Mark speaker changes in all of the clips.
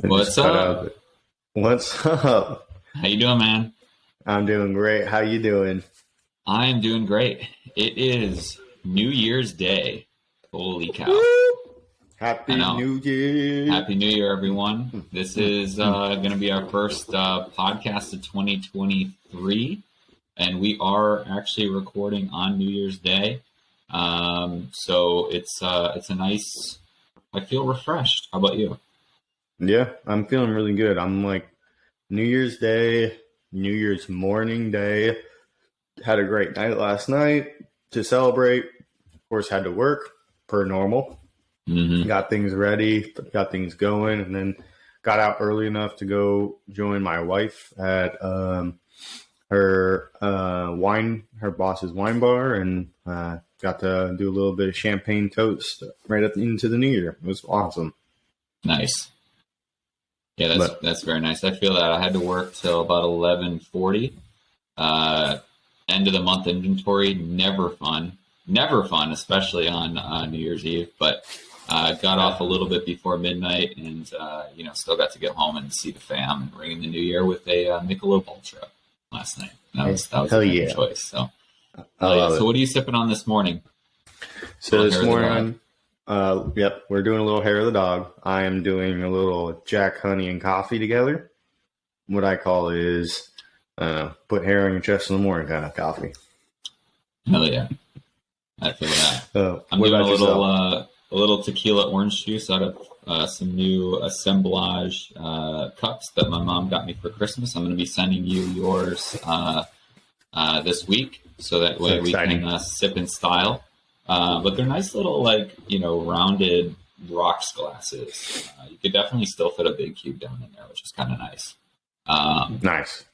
Speaker 1: What's up?
Speaker 2: What's up?
Speaker 1: How you doing, man?
Speaker 2: I'm doing great. How you doing?
Speaker 1: I am doing great. It is New Year's Day. Holy cow.
Speaker 2: Happy New Year.
Speaker 1: Happy New Year, everyone. This is going to be our first podcast of 2023, and we are actually recording on New Year's Day. So it's a nice, I feel refreshed. How about you?
Speaker 2: Yeah, I'm feeling really good. I'm like New Year's Day, New Year's morning day. Had a great night last night to celebrate. Of course, had to work per normal.
Speaker 1: Mm-hmm.
Speaker 2: Got things ready, got things going, and then got out early enough to go join my wife at her boss's wine bar, and got to do a little bit of champagne toast right up into the new year. It was awesome.
Speaker 1: Nice. Yeah, that's very nice. I feel that I had to work till about 11:40. End of the month inventory, never fun, especially on New Year's Eve. But got off a little bit before midnight, and still got to get home and see the fam and ring in the new year with a Michelob Ultra last night. That was a good choice. So, So what are you sipping on this morning?
Speaker 2: So this morning, we're doing a little hair of the dog. I am doing a little Jack Honey and coffee together. What I call is put hair on your chest in the morning kind of coffee.
Speaker 1: Hell yeah. I feel that. I'm doing a little tequila orange juice out of some new Assemblage cups that my mom got me for Christmas. I'm going to be sending you yours this week, so that way we can sip in style. But they're nice little, rounded rocks glasses. You could definitely still fit a big cube down in there, which is kind of nice.
Speaker 2: Nice.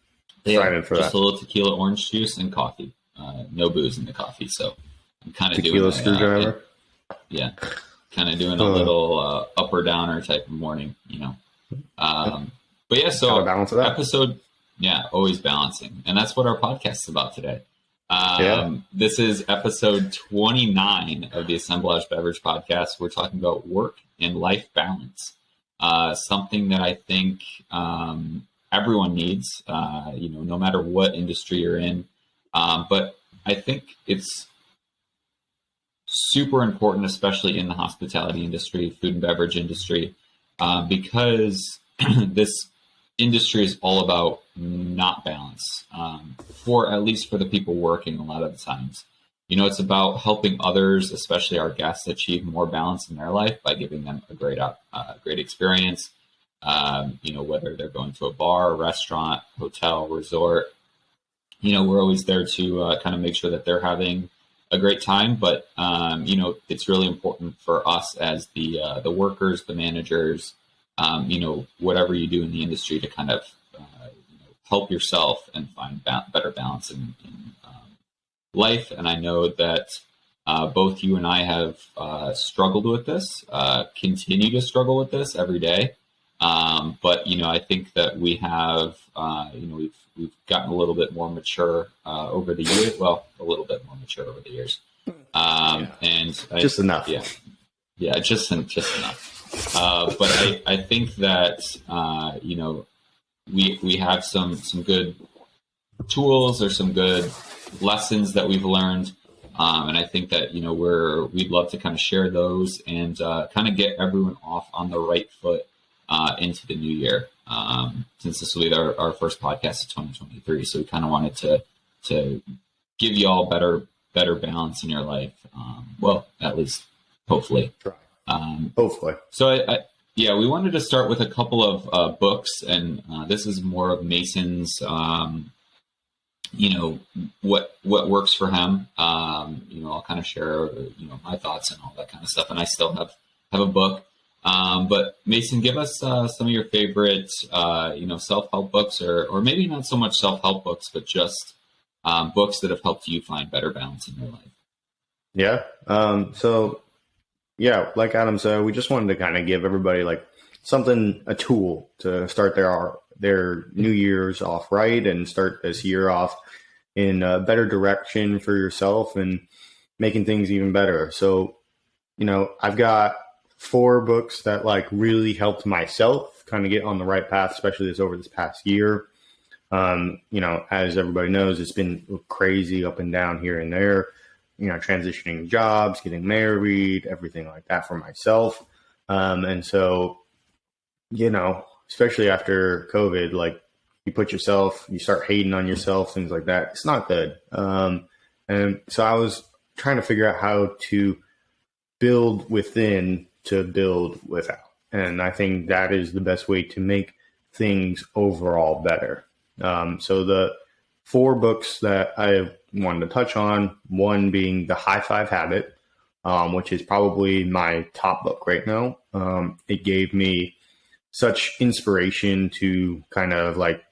Speaker 1: Yeah, just a little tequila orange juice and coffee. No booze in the coffee, so I'm kind of doing
Speaker 2: tequila screwdriver.
Speaker 1: Kind of doing a little up or downer type of morning, But yeah, so
Speaker 2: balance it out.
Speaker 1: Episode, always balancing, and that's what our podcast is about today. This is episode 29 of the Assemblage Beverage Podcast. We're talking about work and life balance, something that I think everyone needs, no matter what industry you're in. But I think it's super important, especially in the hospitality industry, food and beverage industry, because this industry is all about not balance, at least for the people working a lot of the times. It's about helping others, especially our guests, achieve more balance in their life by giving them a great experience. Whether they're going to a bar, restaurant, hotel, resort, we're always there to kind of make sure that they're having a great time. But, it's really important for us as the workers, the managers, whatever you do in the industry, to kind of help yourself and find better balance in life. And I know that both you and I have struggled with this, continue to struggle with this every day. But I think that we have, we've gotten a little bit more mature over the years. Well, a little bit more mature over the years, and
Speaker 2: just enough.
Speaker 1: Yeah, just enough. But I think that we have some good tools or some good lessons that we've learned, and I think that we'd love to kind of share those and kind of get everyone off on the right foot into the new year, since this will be our first podcast of 2023. So we kind of wanted to give you all better balance in your life. At least hopefully.
Speaker 2: Hopefully.
Speaker 1: So we wanted to start with a couple of books, and this is more of Mason's, what works for him. I'll kind of share, my thoughts and all that kind of stuff. And I still have a book. But Mason, give us some of your favorite, self-help books, or maybe not so much self-help books, but just books that have helped you find better balance in your life.
Speaker 2: Yeah. Like Adam said, we just wanted to kind of give everybody a tool to start their New Year's off right and start this year off in a better direction for yourself and making things even better. So, I've got 4 books that like really helped myself kind of get on the right path, especially this past year. As everybody knows, it's been crazy up and down here and there, transitioning jobs, getting married, everything like that for myself. And so, especially after COVID, like you start hating on yourself, things like that. It's not good. And so I was trying to figure out how to build within to build without. And I think that is the best way to make things overall better. So the 4 books that I wanted to touch on, one being The High Five Habit, which is probably my top book right now. It gave me such inspiration to kind of like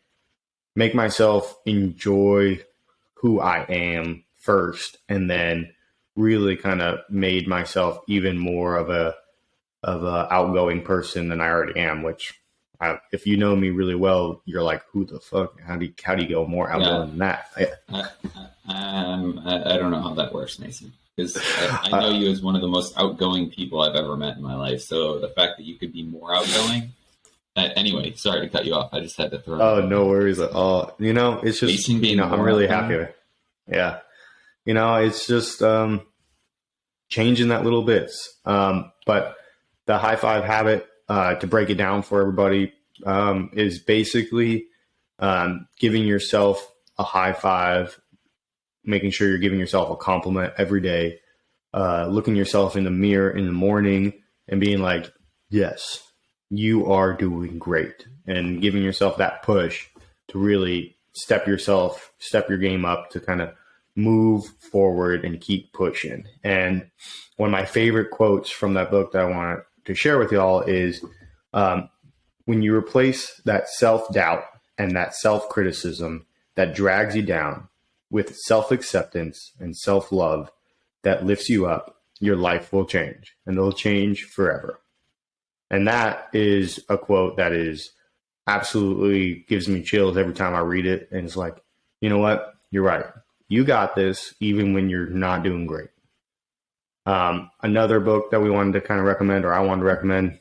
Speaker 2: make myself enjoy who I am first, and then really kind of made myself even more of a outgoing person than I already am, which if you know me really well, you're like, who the fuck? How do you go more outgoing than that?
Speaker 1: I don't know how that works, Mason, because I know you as one of the most outgoing people I've ever met in my life. So the fact that you could be more outgoing. Anyway, sorry to cut you off. I just had to throw.
Speaker 2: Oh, no worries at all. It's just I'm really happy. Yeah, it's just changing that little bits. But the High Five Habit, to break it down for everybody, is basically giving yourself a high five, making sure you're giving yourself a compliment every day, looking yourself in the mirror in the morning and being like, yes, you are doing great, and giving yourself that push to really step your game up to kind of move forward and keep pushing. And one of my favorite quotes from that book that I want to share with y'all is, when you replace that self-doubt and that self-criticism that drags you down with self-acceptance and self-love that lifts you up, your life will change, and it'll change forever. And that is a quote that is absolutely gives me chills every time I read it. And it's like, you know what? You're right. You got this even when you're not doing great. Another book that we wanted to kind of recommend, or I wanted to recommend,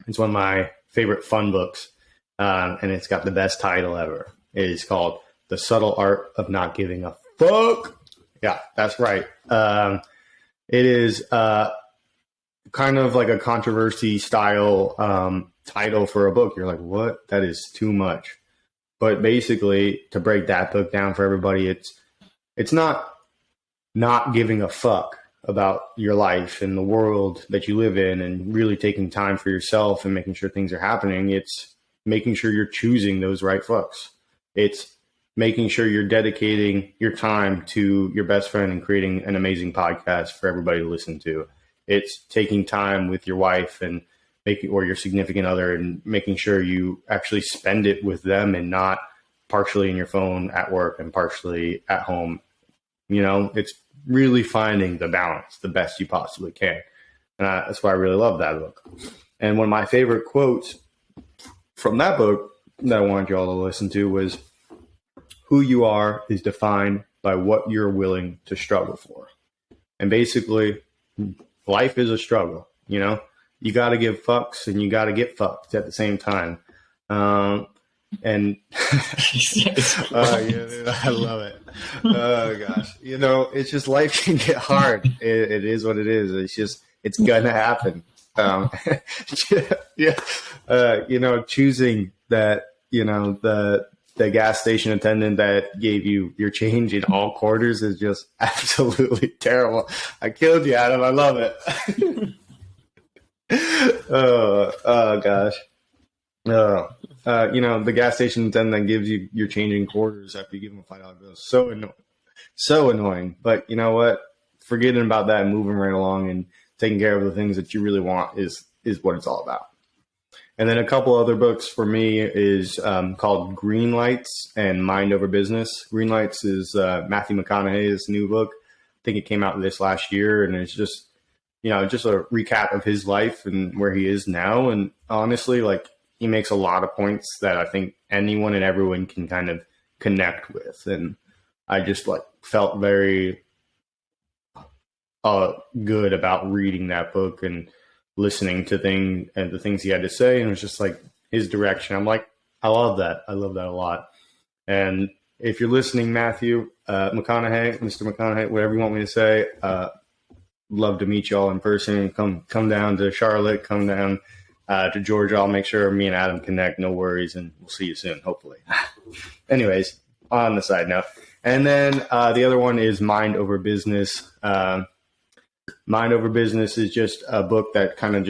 Speaker 2: it's one of my favorite fun books, and it's got the best title ever. It is called The Subtle Art of Not Giving a Fuck. Yeah, that's right. It is kind of like a controversy style title for a book. You're like, what? That is too much. But basically, to break that book down for everybody, it's not giving a fuck about your life and the world that you live in and really taking time for yourself and making sure things are happening. It's making sure you're choosing those right fucks. It's making sure you're dedicating your time to your best friend and creating an amazing podcast for everybody to listen to. It's taking time with your wife and or your significant other and making sure you actually spend it with them and not partially in your phone at work and partially at home. It's really finding the balance the best you possibly can. And that's why I really love that book. And one of my favorite quotes from that book that I wanted you all to listen to was, who you are is defined by what you're willing to struggle for. And basically, life is a struggle. You got to give fucks and you got to get fucked at the same time. And I love it. Oh gosh, it's just life can get hard. It is what it is. It's gonna happen. Choosing that, the gas station attendant that gave you your change in all quarters is just absolutely terrible. I killed you, Adam. I love it. Oh gosh. The gas station attendant that gives you your change in quarters after you give them a $5 bill. So annoying. But you know what? Forgetting about that and moving right along and taking care of the things that you really want is what it's all about. And then a couple other books for me is called Green Lights and Mind Over Business. Green Lights is Matthew McConaughey's new book. I think it came out this last year, and it's just a recap of his life and where he is now. And honestly, he makes a lot of points that I think anyone and everyone can kind of connect with. And I just felt very good about reading that book and listening to the things he had to say, and it was just like his direction. I'm like, I love that. I love that a lot. And if you're listening, Matthew McConaughey, Mr. McConaughey, whatever you want me to say, love to meet you all in person. Come down to Charlotte, come down to Georgia. I'll make sure me and Adam connect. No worries, and we'll see you soon, hopefully. Anyways, on the side note. And then the other one is Mind Over Business. Mind Over Business is just a book that kind of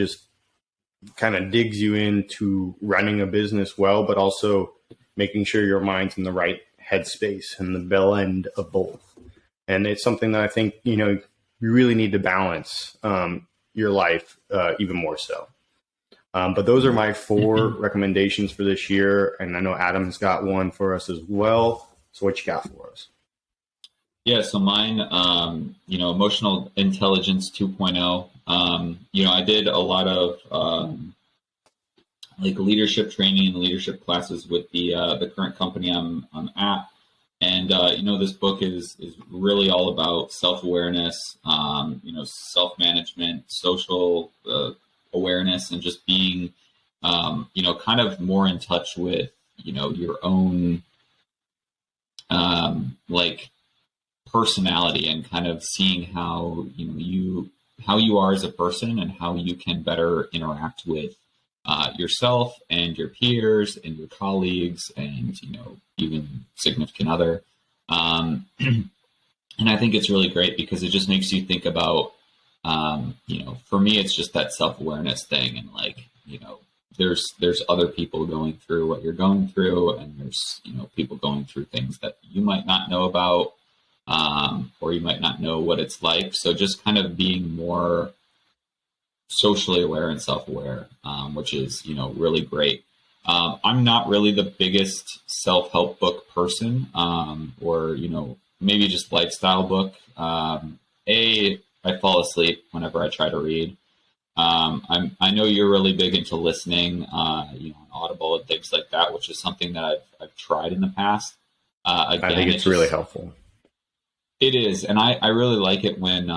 Speaker 2: digs you into running a business well, but also making sure your mind's in the right headspace and the bell end of both. And it's something that I think, you really need to balance your life even more so. But those are my 4 recommendations for this year. And I know Adam's got one for us as well. So what you got for us?
Speaker 1: Yeah, so mine, Emotional Intelligence 2.0. I did a lot of leadership training and leadership classes with the current company I'm at. And, this book is really all about self-awareness, self-management, social awareness, and just being, kind of more in touch with, your own, personality, and kind of seeing how, how you are as a person and how you can better interact with yourself and your peers and your colleagues and, even significant other. And I think it's really great because it just makes you think about, for me, it's just that self-awareness thing. And there's other people going through what you're going through, and there's, people going through things that you might not know about, or you might not know what it's like. So just kind of being more socially aware and self-aware, which is, really great. I'm not really the biggest self-help book person, or, maybe just lifestyle book. I fall asleep whenever I try to read. I know you're really big into listening, on Audible and things like that, which is something that I've tried in the past. Again,
Speaker 2: I think it's really helpful.
Speaker 1: It is. And I really like it when,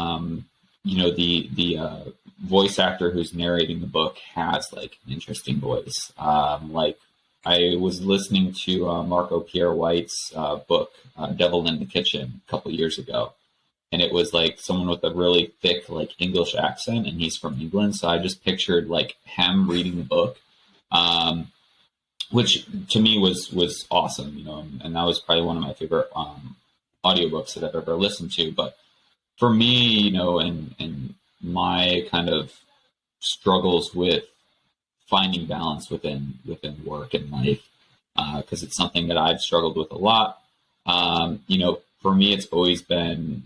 Speaker 1: the voice actor who's narrating the book has an interesting voice. I was listening to Marco Pierre White's book, Devil in the Kitchen, a couple years ago. And it was someone with a really thick English accent, and he's from England. So I just pictured him reading the book, which to me was awesome, and that was probably one of my favorite audiobooks that I've ever listened to. But for me, and my kind of struggles with finding balance within work and life, because it's something that I've struggled with a lot. For me, it's always been,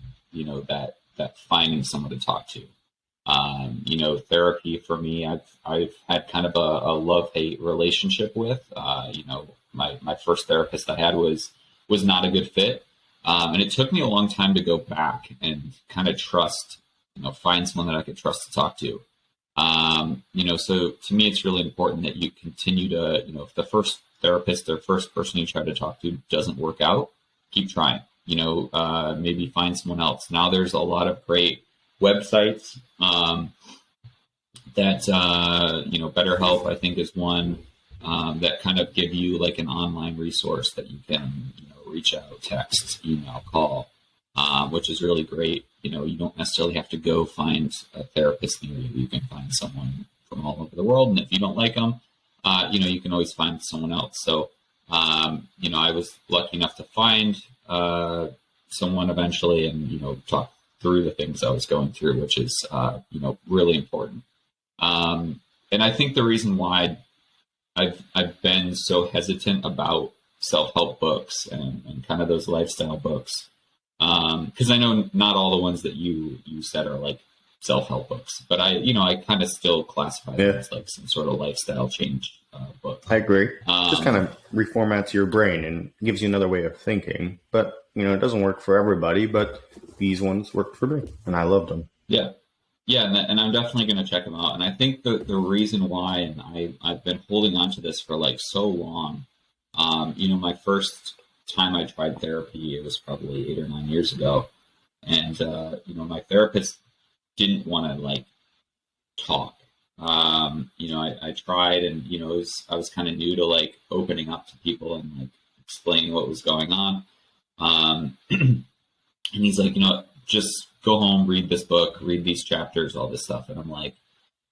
Speaker 1: that finding someone to talk to. Therapy for me, I've had kind of a love-hate relationship with. My first therapist I had was not a good fit. And it took me a long time to go back and kind of trust, find someone that I could trust to talk to. So to me, it's really important that you continue to, if the first therapist or first person you try to talk to doesn't work out, keep trying, maybe find someone else. Now there's a lot of great websites, that, BetterHelp, I think, is one, that kind of give you an online resource that you can, reach out, text, email, call, which is really great. You don't necessarily have to go find a therapist near you. You can find someone from all over the world. And if you don't like them, you can always find someone else. So, I was lucky enough to find someone eventually and, talk through the things I was going through, which is, really important. And I think the reason why I've been so hesitant about self-help books and kind of those lifestyle books, because I know not all the ones that you said are self-help books, but I kind of still classify them as some sort of lifestyle change book.
Speaker 2: I agree. Just kind of reformats your brain and gives you another way of thinking. But it doesn't work for everybody. But these ones worked for me, and I loved them.
Speaker 1: Yeah, and I'm definitely going to check them out. And I think the reason why, and I've been holding on to this for so long. My first time I tried therapy, it was probably 8 or 9 years ago, and my therapist didn't want to talk. I tried, and, I was kind of new to like opening up to people and like explaining what was going on. And he's like, just go home, read this book, read these chapters, all this stuff. And I'm like,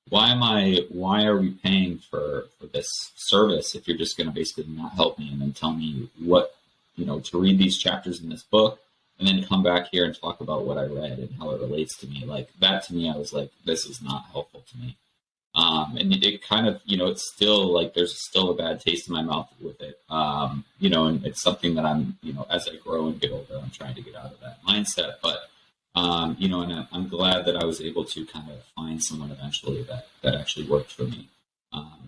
Speaker 1: why are we paying for this service if you're just going to basically not help me and then tell me what, to read these chapters in this book and then come back here and talk about what I read and how it relates to me. Like that to me, I was like, this is not helpful to me. And it kind of, it's still like, there's still a bad taste in my mouth with it. And it's something that I'm, as I grow and get older, I'm trying to get out of that mindset. But, and I'm glad that I was able to kind of find someone eventually that actually worked for me.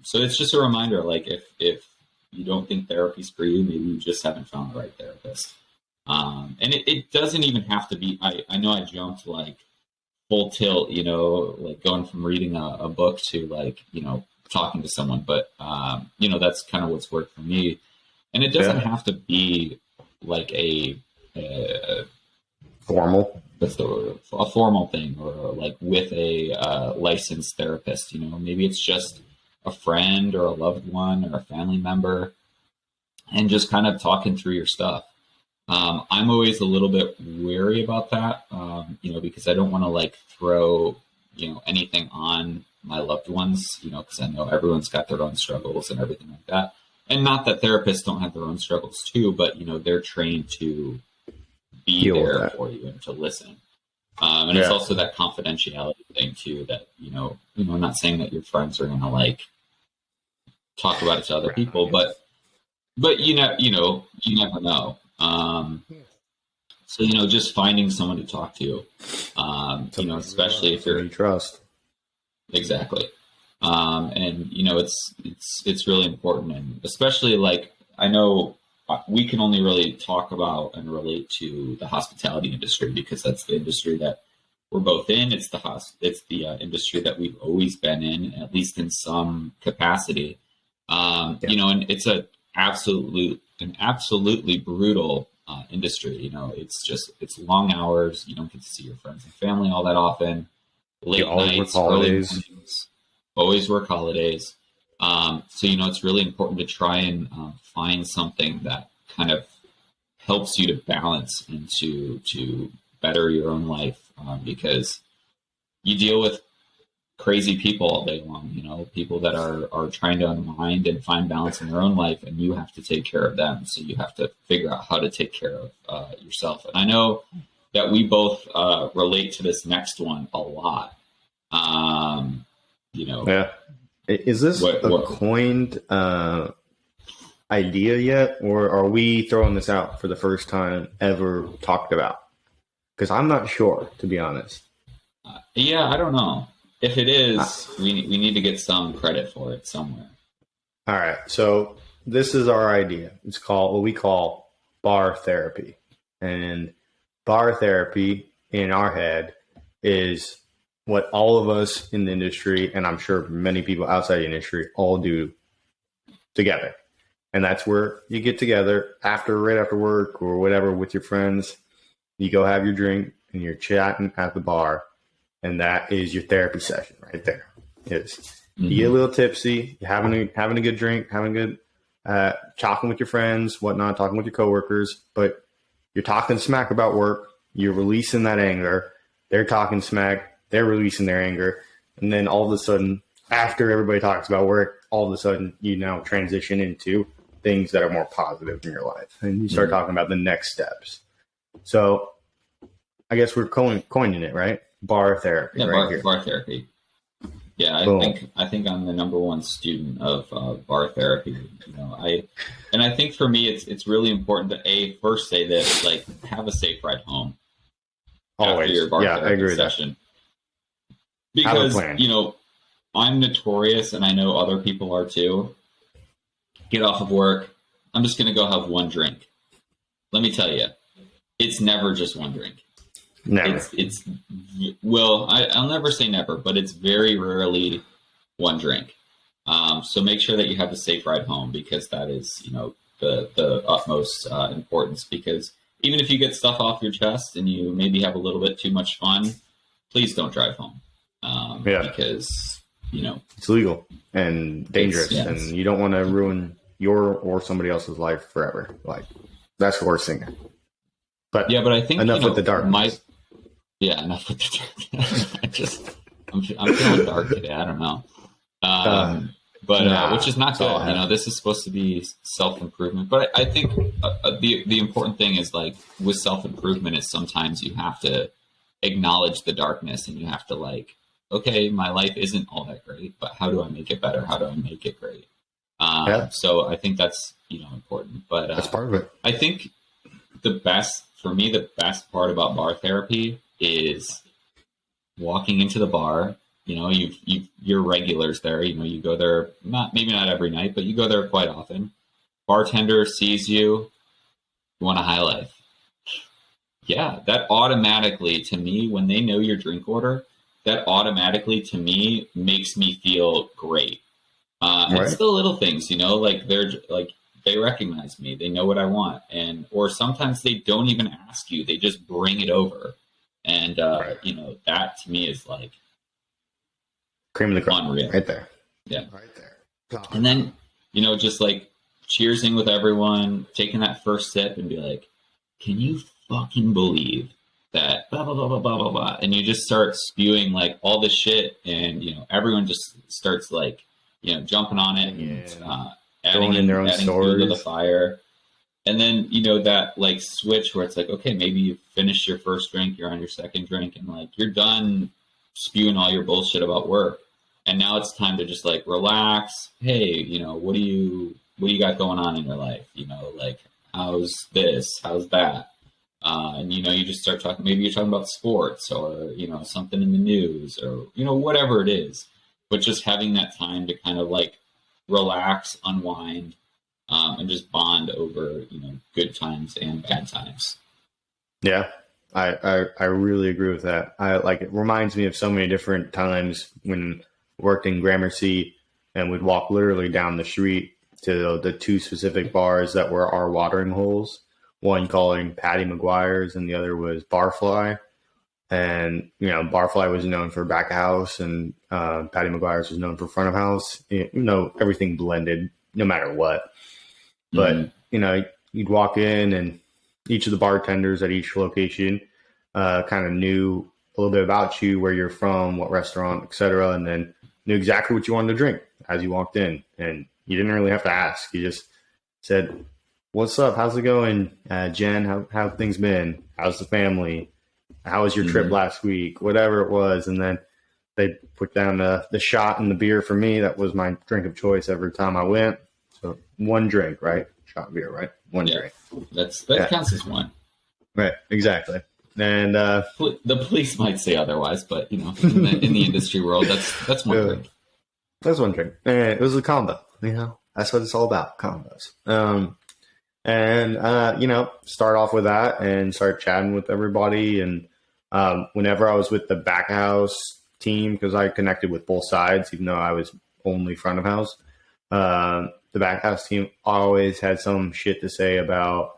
Speaker 1: So it's just a reminder, like if you don't think therapy's for you, maybe you just haven't found the right therapist. And it doesn't even have to be, I know I jumped like full tilt, like going from reading a book to like, talking to someone, but, that's kind of what's worked for me. And it doesn't have to be like a
Speaker 2: formal,
Speaker 1: a formal thing or like with a licensed therapist, maybe it's just a friend or a loved one or a family member and just kind of talking through your stuff. I'm always a little bit wary about that, because I don't want to like throw, anything on my loved ones, because I know everyone's got their own struggles and everything like that. And not that therapists don't have their own struggles too, but, they're trained to be there for you and to listen. And it's also that confidentiality thing too, that, I'm not saying that your friends are going to like talk about it to other people, but you never know. So, just finding someone to talk to, especially if you're
Speaker 2: trust.
Speaker 1: Exactly. And it's really important. And especially like, I know we can only really talk about and relate to the hospitality industry because that's the industry that we're both in. It's the industry that we've always been in, at least in some capacity. And it's an absolutely brutal industry. It's long hours. You don't get to see your friends and family all that often. Late nights, early mornings, always work holidays. So, it's really important to try and find something that kind of helps you to balance and to better your own life because you deal with crazy people all day long, people that are trying to unwind and find balance in their own life, and you have to take care of them. So you have to figure out how to take care of yourself. And I know that we both relate to this next one a lot.
Speaker 2: Yeah. Is this a coined idea yet, or are we throwing this out for the first time ever talked about? Because I'm not sure, to be honest.
Speaker 1: I don't know. If it is, we need to get some credit for it somewhere.
Speaker 2: All right. So this is our idea. It's called what we call bar therapy. And bar therapy in our head is what all of us in the industry, and I'm sure many people outside the industry, all do together. And that's where you get together right after work or whatever with your friends. You go have your drink and you're chatting at the bar. And that is your therapy session right there. You get a little tipsy, you're having a good drink, having a good talking with your friends, whatnot, talking with your coworkers, but you're talking smack about work. You're releasing that anger. They're talking smack. They're releasing their anger. And then all of a sudden, after everybody talks about work, all of a sudden you now transition into things that are more positive in your life. And you start talking about the next steps. So I guess we're coining it, right? Bar therapy.
Speaker 1: Yeah, bar therapy. Yeah, I think I'm the number one student of bar therapy. I think for me it's really important to first say this, like, have a safe ride home.
Speaker 2: Always.
Speaker 1: After your bar therapy
Speaker 2: I agree with
Speaker 1: session.
Speaker 2: That.
Speaker 1: Because I'm notorious, and I know other people are too. Get off of work. I'm just going to go have one drink. Let me tell you, it's never just one drink.
Speaker 2: Never.
Speaker 1: I'll never say never, but it's very rarely one drink. So make sure that you have a safe ride home, because that is, the utmost importance. Because even if you get stuff off your chest and you maybe have a little bit too much fun, please don't drive home. Because
Speaker 2: it's legal and dangerous, and you don't want to ruin your or somebody else's life forever. Like, that's the worst thing. But
Speaker 1: but I think
Speaker 2: enough with the darkness.
Speaker 1: Enough with the darkness. I'm feeling dark today. I don't know. Which is not good. This is supposed to be self-improvement. But I think the important thing is, like, with self-improvement is sometimes you have to acknowledge the darkness, and you have to, like, okay, my life isn't all that great, but how do I make it better? How do I make it great? So I think that's, important. But
Speaker 2: that's part of it.
Speaker 1: I think the best part about bar therapy is walking into the bar. You're regulars there. You go there, maybe not every night, but you go there quite often. Bartender sees you want a high life. Yeah, that automatically, to me, when they know your drink order, that automatically, to me, makes me feel great. It's the little things, like they recognize me, they know what I want, or sometimes they don't even ask you, they just bring it over, and that to me is like
Speaker 2: cream of the crop,
Speaker 1: unreal.
Speaker 2: Right there.
Speaker 1: Yeah,
Speaker 2: right there.
Speaker 1: And then just like cheersing with everyone, taking that first sip, and be like, "Can you fucking believe that?" Blah blah blah blah blah blah blah, and you just start spewing like all this shit, and everyone just starts like jumping on it and adding in their own stories to the fire. And then, that like switch where it's like, okay, maybe you finished your first drink, you're on your second drink, and like you're done spewing all your bullshit about work. And now it's time to just like relax. Hey, what do you got going on in your life? Like, how's this? How's that? And you just start talking, maybe you're talking about sports or, something in the news or, whatever it is. But just having that time to kind of like relax, unwind, and just bond over, good times and bad times.
Speaker 2: Yeah, I really agree with that. It reminds me of so many different times when I worked in Gramercy and we'd walk literally down the street to the two specific bars that were our watering holes. One calling Patty McGuire's and the other was Barfly. And, Barfly was known for back of house and Patty McGuire's was known for front of house. Everything blended no matter what. But, you'd walk in and each of the bartenders at each location kind of knew a little bit about you, where you're from, what restaurant, et cetera, and then knew exactly what you wanted to drink as you walked in. And you didn't really have to ask. You just said, "What's up? How's it going, Jen? How have things been? How's the family? How was your trip last week?" Whatever it was. And then they put down the shot and the beer for me. That was my drink of choice every time I went. So one drink, right? Shot beer, right? One drink.
Speaker 1: That counts as one.
Speaker 2: Right, exactly. And
Speaker 1: the police might say otherwise, but in the industry world, that's one drink.
Speaker 2: That's one drink. And it was a combo. That's what it's all about, combos. Start off with that and start chatting with everybody. And whenever I was with the back house team, because I connected with both sides, even though I was only front of house, the back house team always had some shit to say about,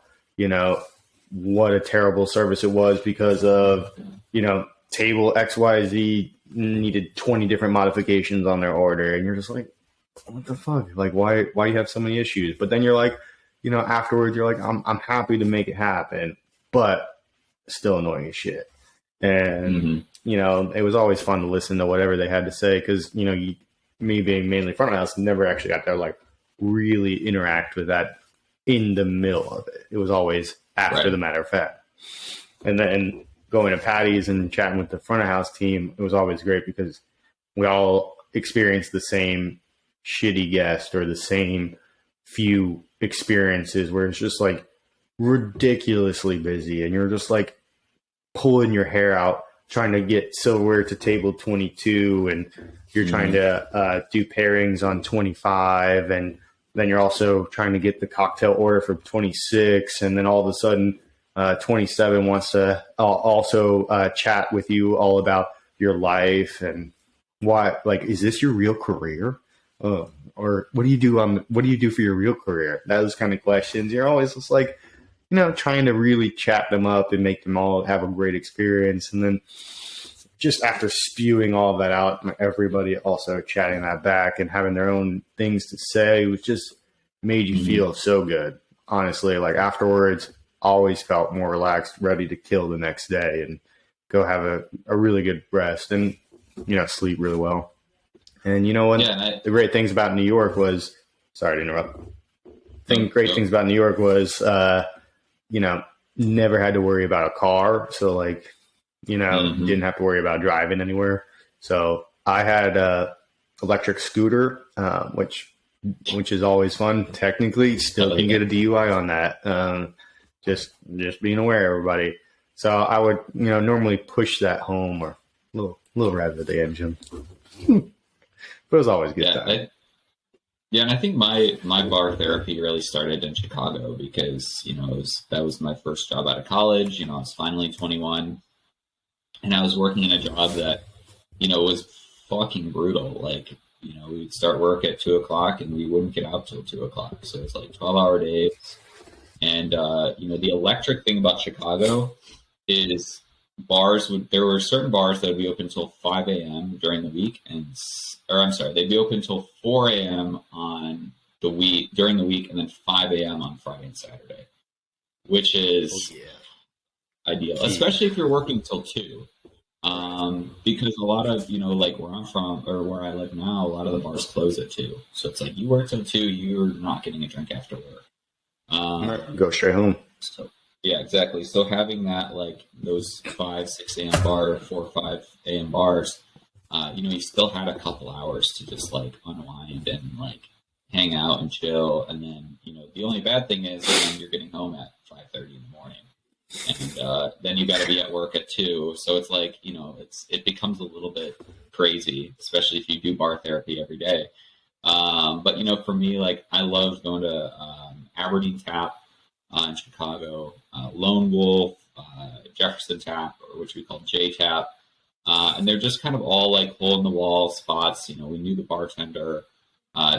Speaker 2: what a terrible service it was because of, table XYZ needed 20 different modifications on their order. And you're just like, what the fuck? Like, why you have so many issues? But then you're like, afterwards you're like, I'm happy to make it happen, but still annoying as shit. And, it was always fun to listen to whatever they had to say. Cause me being mainly front of house, never actually got to like really interact with that in the middle of it. It was always after the matter of fact. And then going to Patty's and chatting with the front of house team, it was always great because we all experienced the same shitty guest or the same few experiences where it's just like ridiculously busy and you're just like pulling your hair out trying to get silverware to table 22 and you're trying to do pairings on 25 and then you're also trying to get the cocktail order for 26 and then all of a sudden 27 wants to also chat with you all about your life and why, like, is this your real career? Or what do you do for your real career? Those kind of questions. You're always just like, trying to really chat them up and make them all have a great experience. And then just after spewing all that out, everybody also chatting that back and having their own things to say, was just made you feel so good. Honestly, like afterwards, always felt more relaxed, ready to kill the next day and go have a really good rest and, sleep really well. And the great things about New York was, sorry to interrupt. Great things about New York was, never had to worry about a car. So like, didn't have to worry about driving anywhere. So I had a electric scooter, which is always fun. Technically, still can get a DUI on that. Just being aware, everybody. So I would, normally push that home or a little rev at the engine. But it was always a good time.
Speaker 1: And I think my bar therapy really started in Chicago because, that was my first job out of college. I was finally 21 and I was working in a job that, was fucking brutal. Like, we'd start work at 2:00 and we wouldn't get out till 2:00. So it's like 12-hour days. And, the electric thing about Chicago is there were certain bars that would be open until 5 a.m. during the week. They'd be open until 4 a.m. during the week, and then 5 a.m. on Friday and Saturday, which is ideal, especially if you're working till 2. Because a lot of, like where I'm from or where I live now, a lot of the bars close at 2. So it's like you work till 2, you're not getting a drink after work.
Speaker 2: Go straight home.
Speaker 1: So, yeah, exactly. So having that, like those 5, 6 a.m. 4 or 5 a.m. bars, you still had a couple hours to just like unwind and like hang out and chill. And then, the only bad thing is when you're getting home at 5:30 in the morning, and then you got to be at work at 2. So it's like, it becomes a little bit crazy, especially if you do bar therapy every day. But for me, like I love going to Aberdeen Tap in Chicago, Lone Wolf, Jefferson Tap, or which we call J Tap. And they're just kind of all like hole in the wall spots. We knew the bartender.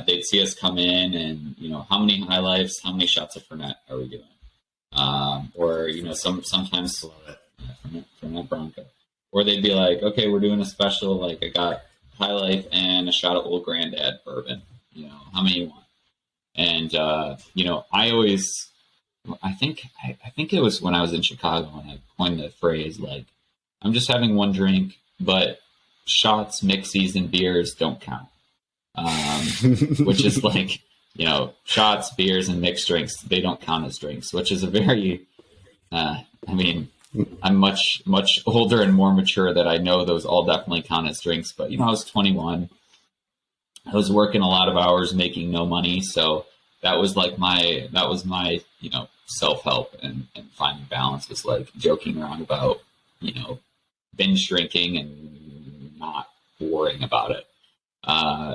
Speaker 1: They'd see us come in and, how many high lifes, how many shots of Fernet are we doing? Or, sometimes Fernet Bronco. Or they'd be like, okay, we're doing a special, like I got High Life and a shot of Old Granddad bourbon. How many you want? And, I think it was when I was in Chicago when I coined the phrase, like, I'm just having one drink, but shots, mixies, and beers don't count. Which is like, shots, beers, and mixed drinks, they don't count as drinks, which is a very, I'm much, much older and more mature that I know those all definitely count as drinks. But, I was 21. I was working a lot of hours making no money. So that was my, self-help and finding balance was like joking around about, binge drinking and not worrying about it.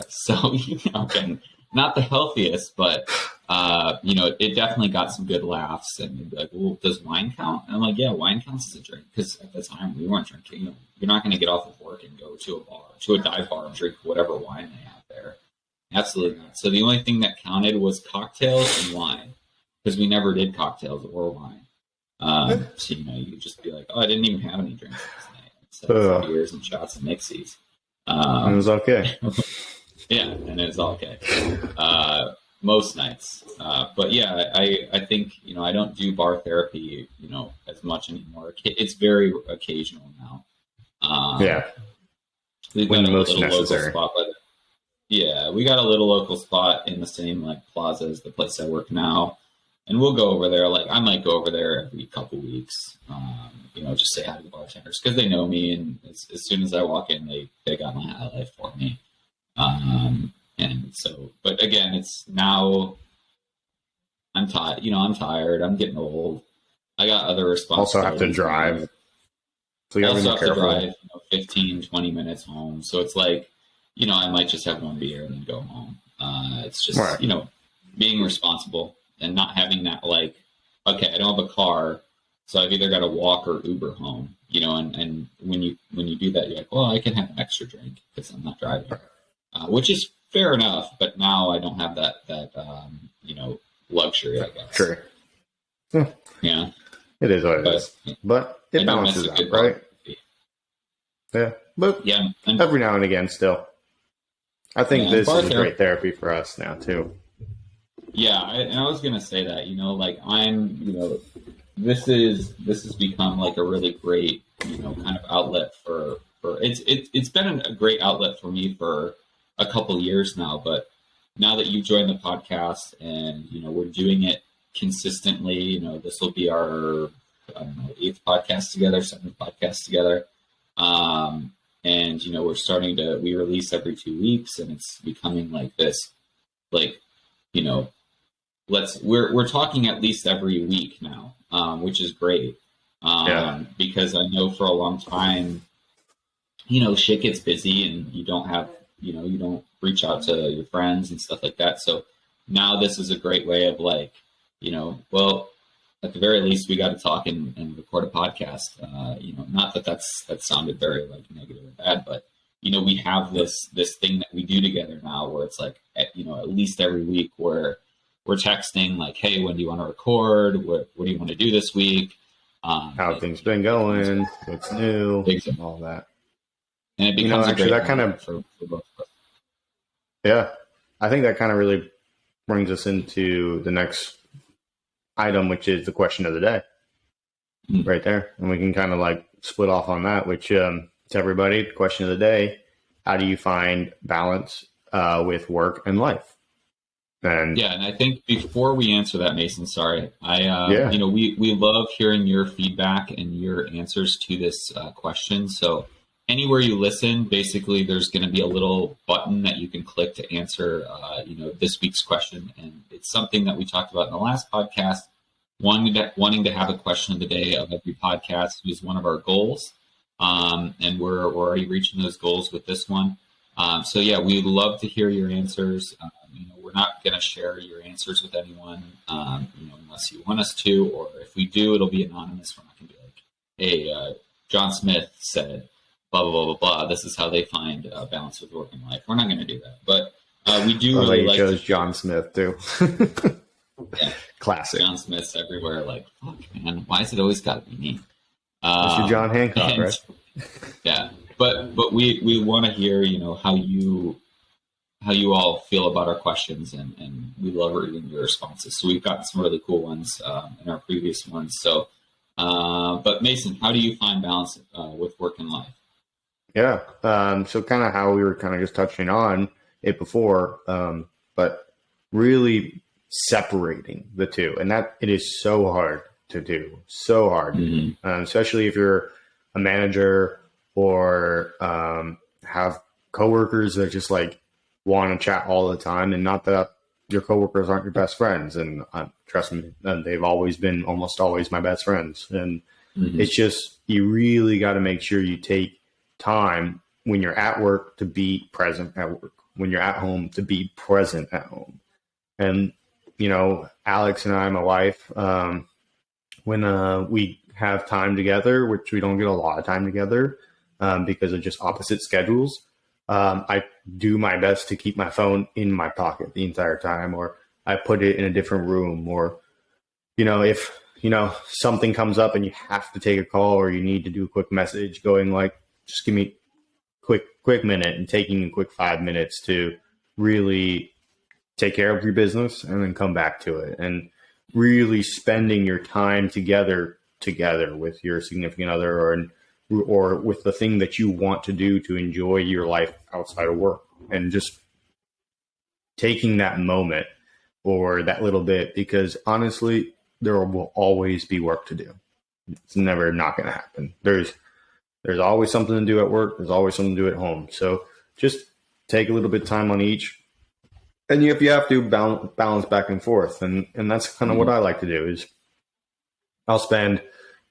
Speaker 1: So, again, not the healthiest, but, it definitely got some good laughs. And they'd be like, well, does wine count? And I'm like, yeah, wine counts as a drink. Because at the time we weren't drinking. You're not going to get off of work and go to a dive bar and drink whatever wine they have there. Absolutely not. So the only thing that counted was cocktails and wine, because we never did cocktails or wine. So, you just be like, oh, I didn't even have any drinks last night. So beers and shots and mixies.
Speaker 2: It was okay.
Speaker 1: Yeah, and it was okay. Most nights. But yeah, I think, I don't do bar therapy, as much anymore. It's very occasional now. We've got a little local spot we got a little local spot in the same like plaza as the place I work now. And we'll go over there. Like I might go over there every couple weeks, just say hi to the bartenders because they know me. And as soon as I walk in, they got my High Life for me. And so, but again, it's now I'm tired. I'm tired. I'm getting old. I got other responsibilities.
Speaker 2: Also have to drive.
Speaker 1: So you also have to drive 15, 20 minutes home. So it's like, I might just have one beer and then go home. It's just, being responsible and not having that like, okay, I don't have a car, so I've either got to walk or Uber home, and when you do that, you're like, well, I can have an extra drink because I'm not driving, which is fair enough. But now I don't have that luxury, I guess.
Speaker 2: Sure.
Speaker 1: Yeah.
Speaker 2: It is what it is. But it balances out, right? Yeah, but
Speaker 1: Yeah, and
Speaker 2: every now and again, still, I think
Speaker 1: and
Speaker 2: this
Speaker 1: bar
Speaker 2: is a
Speaker 1: therapy.
Speaker 2: great therapy for us now too.
Speaker 1: Yeah, and I was gonna say that, like this has become like a really great, kind of outlet for it's been a great outlet for me for a couple years now. But now that you've joined the podcast and we're doing it consistently, this will be our, I don't know, eighth podcast together, seventh podcast together. And we release every 2 weeks, and it's becoming like this, like, you know, we're talking at least every week now, which is great.
Speaker 2: Yeah,
Speaker 1: Because I know for a long time, shit gets busy and you don't have, you don't reach out to your friends and stuff like that. So now this is a great way of like, well, at the very least, we got to talk and record a podcast. Not that sounded very like negative or bad, but we have this thing that we do together now, where it's like, at least every week we're texting like, hey, when do you want to record? What do you want to do this week?
Speaker 2: how things been going? What's new?
Speaker 1: Exactly.
Speaker 2: All that.
Speaker 1: And it becomes
Speaker 2: Actually,
Speaker 1: a great
Speaker 2: that kind of
Speaker 1: for both of us.
Speaker 2: yeah, I think that kind of really brings us into the next item, which is the question of the day, right there, and we can kind of like split off on that. Which to everybody, the question of the day: how do you find balance with work and life? And
Speaker 1: Yeah, and I think before we answer that, Mason, sorry,
Speaker 2: yeah,
Speaker 1: we love hearing your feedback and your answers to this question. So anywhere you listen, basically, there's going to be a little button that you can click to answer, this week's question, and it's something that we talked about in the last podcast. Wanting to have a question of the day of every podcast is one of our goals, and we're already reaching those goals with this one. So yeah, we'd love to hear your answers. We're not going to share your answers with anyone, unless you want us to, or if we do, it'll be anonymous. We're not going to be like, hey, John Smith said, blah, blah, blah, blah, blah. This is how they find balance with work and life. We're not going to do that. But we do really like
Speaker 2: chose John Smith too.
Speaker 1: Yeah.
Speaker 2: Classic.
Speaker 1: John Smith's everywhere. Like, fuck, man, why is it always got to be me?
Speaker 2: That's your John Hancock, right?
Speaker 1: Yeah. But we want to hear, how you all feel about our questions, and we love reading your responses. So we've got some really cool ones in our previous ones. So, but Mason, how do you find balance with work and life?
Speaker 2: Yeah. So kind of how we were kind of just touching on it before, but really separating the two, and that it is so hard to do, so hard, especially if you're a manager or have coworkers that just like want to chat all the time. And not that your coworkers aren't your best friends, and trust me, they've always been almost always my best friends. And it's just, you really got to make sure you take time when you're at work to be present at work, when you're at home to be present at home. And Alex and I, my wife, when we have time together, which we don't get a lot of time together because of just opposite schedules, I do my best to keep my phone in my pocket the entire time, or I put it in a different room, or, if, something comes up and you have to take a call or you need to do a quick message, going like, just give me quick minute, and taking a quick 5 minutes to really take care of your business and then come back to it, and really spending your time together with your significant other, or with the thing that you want to do to enjoy your life outside of work, and just taking that moment or that little bit, because honestly, there will always be work to do. It's never not going to happen. There's always something to do at work. There's always something to do at home. So just take a little bit of time on each. And if you have to, balance back and forth. And that's kind of what I like to do is I'll spend,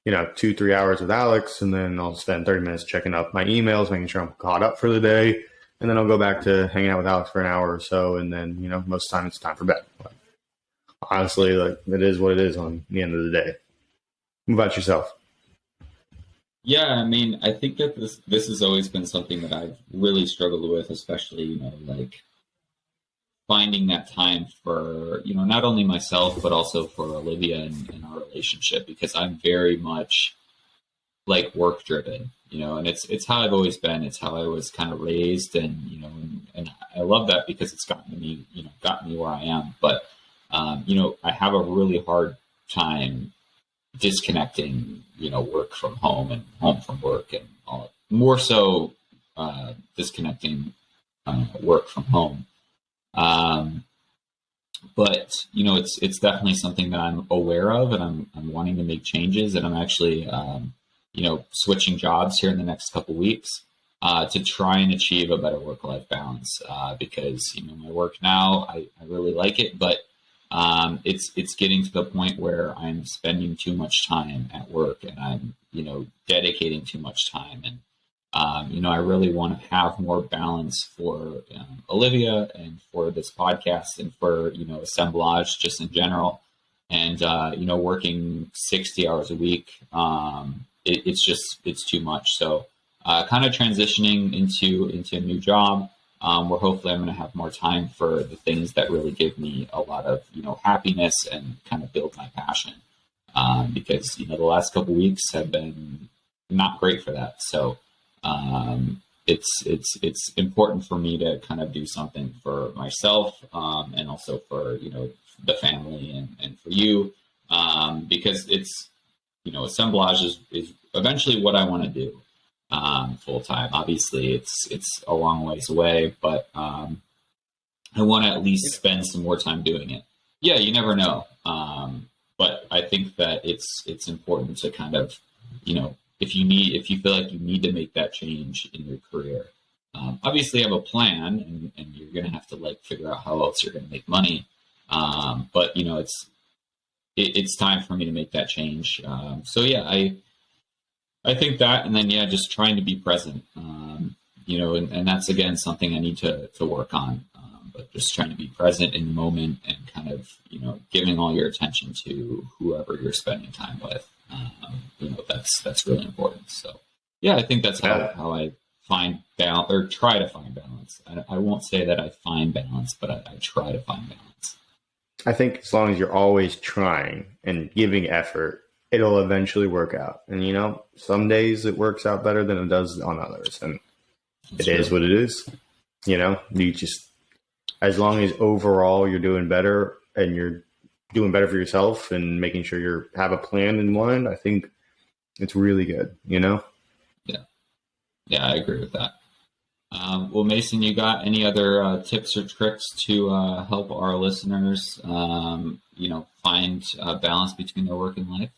Speaker 2: 2-3 hours with Alex, and then I'll spend 30 minutes checking up my emails, making sure I'm caught up for the day. And then I'll go back to hanging out with Alex for an hour or so. And then, most of the time it's time for bed. But honestly, like, it is what it is on the end of the day. What about yourself?
Speaker 1: Yeah, I mean, I think that this has always been something that I've really struggled with, especially, like finding that time for, not only myself, but also for Olivia and our relationship, because I'm very much, like work driven, and it's how I've always been. It's how I was kind of raised, and and I love that because it's gotten me where I am. But I have a really hard time disconnecting, work from home and home from work, and all, more so disconnecting work from home. But it's definitely something that I'm aware of, and I'm wanting to make changes, and I'm actually switching jobs here in the next couple weeks to try and achieve a better work-life balance. Because my work now, I really like it, but it's getting to the point where I'm spending too much time at work, and I'm dedicating too much time, and I really want to have more balance for Olivia and for this podcast and for, Assemblage just in general. And, working 60 hours a week, it's too much. So kind of transitioning into a new job where hopefully I'm going to have more time for the things that really give me a lot of, happiness and kind of build my passion. Because, the last couple of weeks have been not great for that. So, it's important for me to kind of do something for myself, and also for, the family and for you, because it's, assemblage is eventually what I want to do, full time. Obviously it's a long ways away, but, I want to at least spend some more time doing it. Yeah. You never know. But I think that it's important to kind of, if you feel like you need to make that change in your career, obviously have a plan, and you're going to have to figure out how else you're going to make money. But it's time for me to make that change. So yeah, I think that, and then, just trying to be present, and that's again, something I need to work on. But just trying to be present in the moment and kind of, giving all your attention to whoever you're spending time with. That's really important. So yeah, I think that's how I find balance, or try to find balance. I won't say that I find balance, but I try to find balance.
Speaker 2: I think as long as you're always trying and giving effort, it'll eventually work out. And some days it works out better than it does on others, and it is what it is. You just, as long as overall you're doing better and you're doing better for yourself and making sure you have a plan in mind, I think it's really good, Yeah, I agree with that. Well, Mason, you got any other tips or tricks to help our listeners, find balance between their work and life?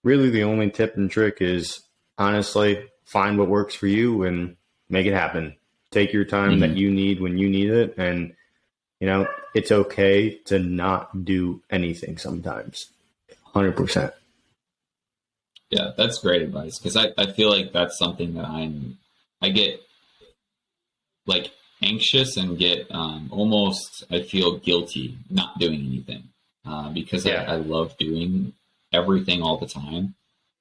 Speaker 2: Really, the only tip and trick is, honestly, find what works for you and make it happen. Take your time that you need when you need it. And, it's okay to not do anything sometimes. 100%.
Speaker 1: Yeah, that's great advice, because I feel like that's something that I get anxious and get almost, I feel guilty not doing anything, because I love doing everything all the time.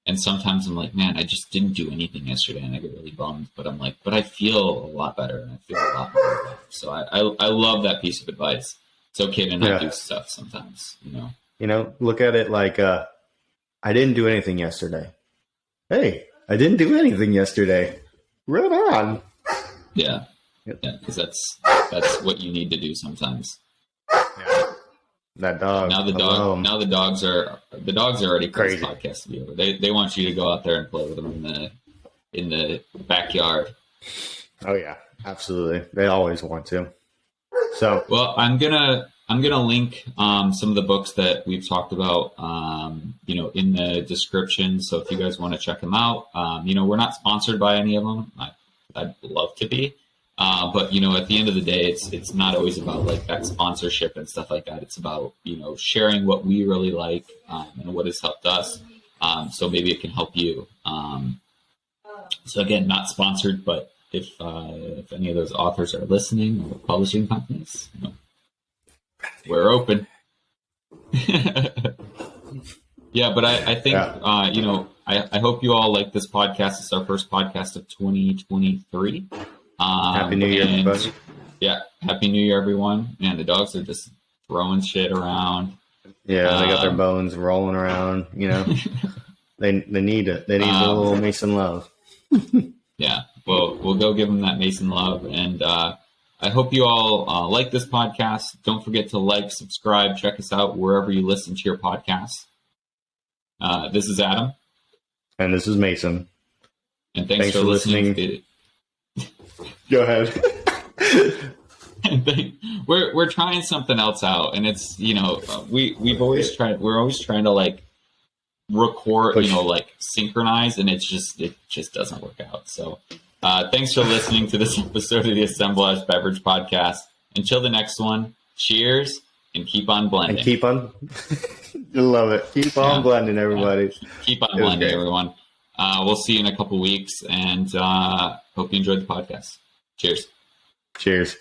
Speaker 1: And sometimes I'm like, man, I just didn't do anything yesterday, and I get really bummed. But I'm like, but I feel a lot better, and I feel a lot more alive. So I love that piece of advice. It's okay to not do stuff sometimes,
Speaker 2: Look at it like, I didn't do anything yesterday. Hey, I didn't do anything yesterday. Right on.
Speaker 1: Yeah, because that's what you need to do sometimes.
Speaker 2: Yeah. That dog.
Speaker 1: Now the dogs are already crazy. This podcast to be over. They want you to go out there and play with them in the backyard. Oh yeah, absolutely. They always want to. So well, I'm gonna link some of the books that we've talked about, in the description. So if you guys want to check them out, we're not sponsored by any of them. I'd love to be. But at the end of the day, it's not always about that sponsorship and stuff like that. It's about, sharing what we really like, and what has helped us. So maybe it can help you. So again, not sponsored, but if any of those authors are listening, or publishing companies, we're open. Yeah, but I think, I hope you all like this podcast. It's our first podcast of 2023. Happy New Year, everybody. Yeah, Happy New Year, everyone. Man, the dogs are just throwing shit around. Yeah, they got their bones rolling around,
Speaker 2: They need it. They need a little Mason love.
Speaker 1: Yeah, well, we'll go give them that Mason love. And I hope you all like this podcast. Don't forget to like, subscribe, check us out wherever you listen to your podcasts. This is Adam.
Speaker 2: And this is Mason.
Speaker 1: And thanks for listening.
Speaker 2: Go ahead.
Speaker 1: We're trying something else out, and it's, we're always trying to like record, like synchronize, and it just doesn't work out. So thanks for listening to this episode of the Assemblage Beverage Podcast. Until the next one, cheers and keep on blending.
Speaker 2: And keep on love it. Keep on blending, everybody.
Speaker 1: Keep on blending, everyone. We'll see you in a couple weeks, and hope you enjoyed the podcast. Cheers.
Speaker 2: Cheers.